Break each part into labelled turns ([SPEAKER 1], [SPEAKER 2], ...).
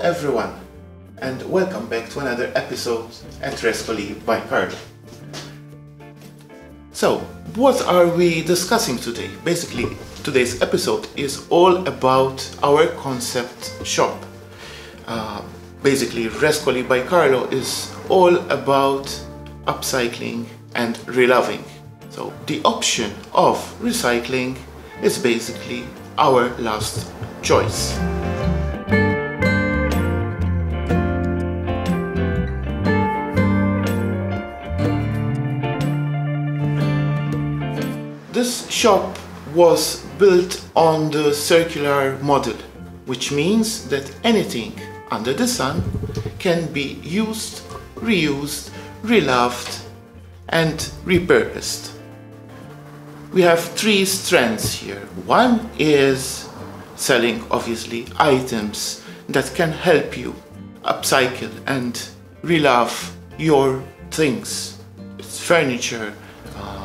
[SPEAKER 1] everyone, and welcome back to another episode at Rescoli by Carlo. So, what are we discussing today? Basically, today's episode is all about our concept shop. Basically, Rescoli by Carlo is all about upcycling and reloving. So, the option of recycling is basically our last choice. This shop was built on the circular model, which means that anything under the sun can be used, reused, reloved and repurposed. We have three strands here. One is selling, obviously, items that can help you upcycle and relove your things. It's furniture,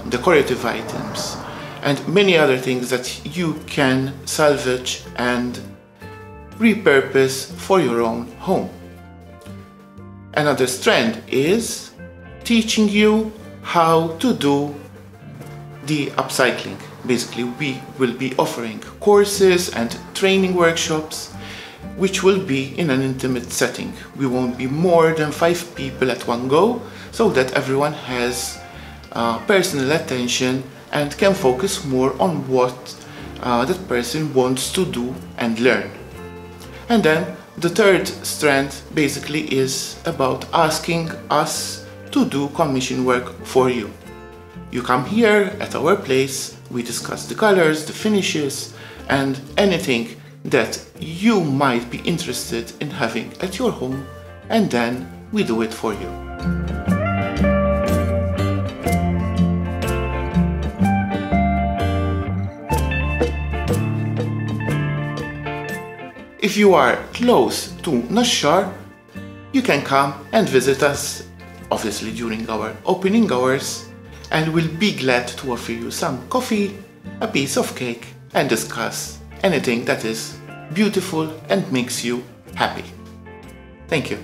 [SPEAKER 1] decorative items, and many other things that you can salvage and repurpose for your own home. Another strand is teaching you how to do the upcycling. Basically, we will be offering courses and training workshops which will be in an intimate setting. We won't be more than 5 people at one go, so that everyone has personal attention and can focus more on what that person wants to do and learn. And then the third strand basically is about asking us to do commission work for you. You come here at our place, we discuss the colors, the finishes, and anything that you might be interested in having at your home, and then we do it for you. If you are close to Nashar, you can come and visit us, obviously during our opening hours, and we'll be glad to offer you some coffee, a piece of cake, and discuss anything that is beautiful and makes you happy. Thank you.